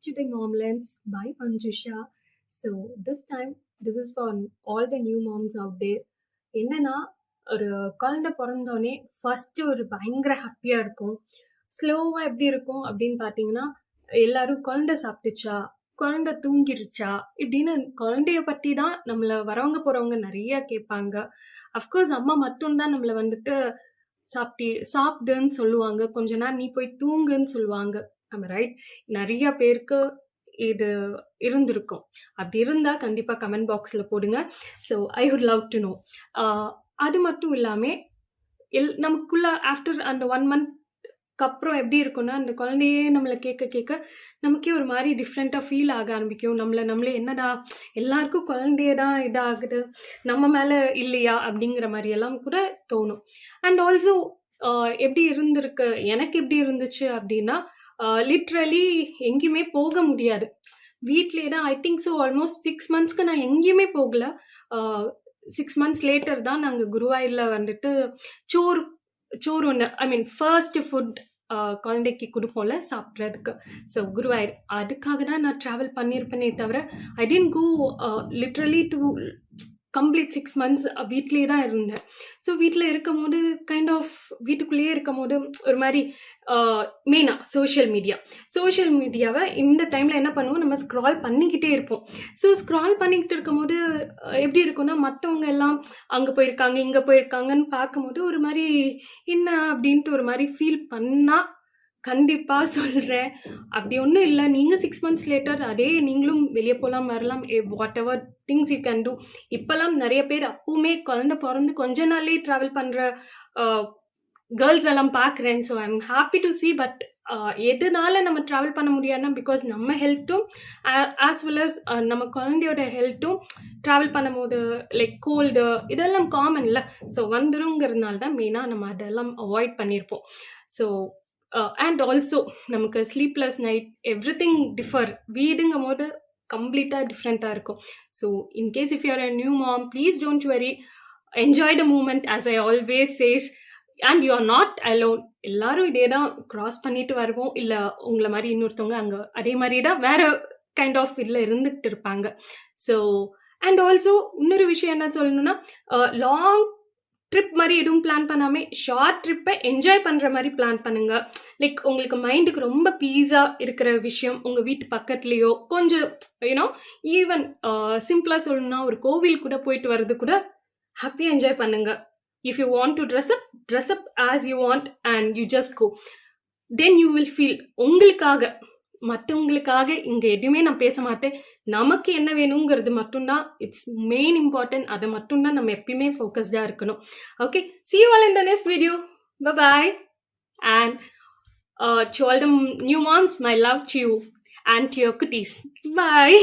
Today Momlands by Panjusha. So this is for all the new moms out there. என்னன்னா ஒரு குழந்தை பிறந்தோடனே first ஒரு பயங்கர ஹாப்பியா இருக்கும். ஸ்லோவா எப்படி இருக்கும் அப்படின்னு பார்த்தீங்கன்னா, எல்லாரும் குழந்தை சாப்பிட்டுச்சா, குழந்தை தூங்கிருச்சா இப்படின்னு குழந்தைய பத்தி தான் நம்மள வரவங்க போறவங்க நிறைய கேட்பாங்க. அஃப்கோர்ஸ் அம்மா மட்டும் தான் நம்மள வந்துட்டு சாப்பிடுன்னு சொல்லுவாங்க. கொஞ்ச நேரம் நீ போய் தூங்குன்னு சொல்லுவாங்க. ரைட்? நிறைய பேருக்கு இது இருந்திருக்கும். அப்படி இருந்தா கண்டிப்பா கமெண்ட் பாக்ஸ்ல போடுங்க. So I would love to know. அது மட்டும் இல்லாம நமக்குள்ள ஆஃப்டர் அந்த 1 month அப்புறம் எப்படி இருக்கும்னா, அந்த குழந்தையே நம்மளை கேட்க கேட்க நமக்கே ஒரு மாதிரி டிஃப்ரெண்டா ஃபீல் ஆக ஆரம்பிக்கும். நம்மளே என்னடா எல்லாருக்கும் குழந்தையே தான் இதாகுது, நம்ம மேல இல்லையா அப்படிங்கிற மாதிரி எல்லாம் கூட தோணும். அண்ட் ஆல்சோ எப்படி இருந்திருக்கு, எனக்கு எப்படி இருந்துச்சு அப்படின்னா, லிட்ரலி எங்கேயுமே போக முடியாது. வீட்லயே தான். ஐ திங்க் ஸோ ஆல்மோஸ்ட் 6 monthsக்கு நான் எங்கேயுமே போகல. 6 months லேட்டர் தான் நாங்கள் குருவாயூர்ல வந்துட்டு சோறு ஒன்று, ஐ மீன் ஃபர்ஸ்ட் ஃபுட் குழந்தைக்கு கொடுப்போம்ல சாப்பிட்றதுக்கு. ஸோ குருவாயூர் அதுக்காக தான் நான் ட்ராவல் பண்ணியிருப்பேனே தவிர I didn't go literally to complete 6 months வீட்லேயே தான் இருந்தேன். ஸோ வீட்டில் இருக்கும் போது வீட்டுக்குள்ளேயே இருக்கும் போது ஒரு மாதிரி மெயினாக சோஷியல் மீடியாவை இந்த டைமில் என்ன பண்ணுவோம், நம்ம ஸ்க்ரால் பண்ணிக்கிட்டே இருப்போம். ஸோ ஸ்க்ரால் பண்ணிக்கிட்டு இருக்கும் போது எப்படி இருக்கும்னா, மற்றவங்க எல்லாம் அங்கே போயிருக்காங்க இங்கே போயிருக்காங்கன்னு பார்க்கும்போது ஒரு மாதிரி என்ன அப்படின்ட்டு ஒரு மாதிரி ஃபீல் பண்ணால் கண்டிப்பாக சொல்கிறேன், அப்படி ஒன்றும் இல்லை. நீங்கள் 6 months லேட்டர் அதே நீங்களும் வெளியே போகலாம் வரலாம், what ever things you can do. இப்போல்லாம் நிறைய பேர் அப்பவுமே குழந்தை பிறந்து கொஞ்ச நாள்லேயே ட்ராவல் பண்ணுற கேர்ள்ஸ் எல்லாம் பார்க்குறேன். So I am happy to C. But எதனால நம்ம ட்ராவல் பண்ண முடியாதுன்னா, பிகாஸ் நம்ம ஹெல்த்தும் ஆஸ் வெல் அஸ் நம்ம குழந்தையோட ஹெல்த்தும் ட்ராவல் பண்ணும்போது லைக் கோல்டு இதெல்லாம் காமன்ல. ஸோ வந்துருங்கிறதுனால தான் மெயினாக நம்ம அதெல்லாம் அவாய்ட் பண்ணியிருப்போம். ஸோ அண்ட் ஆல்சோ நமக்கு sleepless night everything differ. வீடுங்கும் போது கம்ப்ளீட்டாக டிஃப்ரெண்ட்டாக இருக்கும். So in case if you are a new mom, please don't worry, enjoy the moment as I always says. And you are not alone. எல்லாரும் இதே தான் cross பண்ணிட்டு வருவோம். இல்லை உங்களை மாதிரி இன்னொருத்தவங்க அங்கே அதே மாதிரி தான் வேற கைண்ட் ஆஃப் இதில் இருந்துகிட்டு இருப்பாங்க. ஸோ அண்ட் ஆல்சோ இன்னொரு விஷயம் என்ன சொல்லணும்னா, லாங் ட்ரிப் மாதிரி எதுவும் பிளான் பண்ணாமல் ஷார்ட் ட்ரிப்பை என்ஜாய் பண்ணுற மாதிரி பிளான் பண்ணுங்க. லைக் உங்களுக்கு மைண்டுக்கு ரொம்ப பீஸாக இருக்கிற விஷயம் உங்கள் வீட்டு பக்கத்துலேயோ கொஞ்சம் யூனோ, ஈவன் சிம்பிளாக சொல்லணும்னா ஒரு கோவில் கூட போயிட்டு வர்றது கூட ஹாப்பியாக என்ஜாய் பண்ணுங்க. If you want to dress up as you want and you just go, then you will feel உங்களுக்காக. மற்றவங்களுக்காக இங்கே எதுவுமே நான் பேச மாட்டேன். நமக்கு என்ன வேணுங்கிறது மட்டும்தான் இட்ஸ் மெயின் இம்பார்ட்டன்ட். அதை மட்டும்தான் நம்ம எப்பயுமே ஃபோக்கஸ்டாக இருக்கணும். Okay, see you all in the next video. Bye bye. And to all the new moms, my love to you and to your cuties. Bye.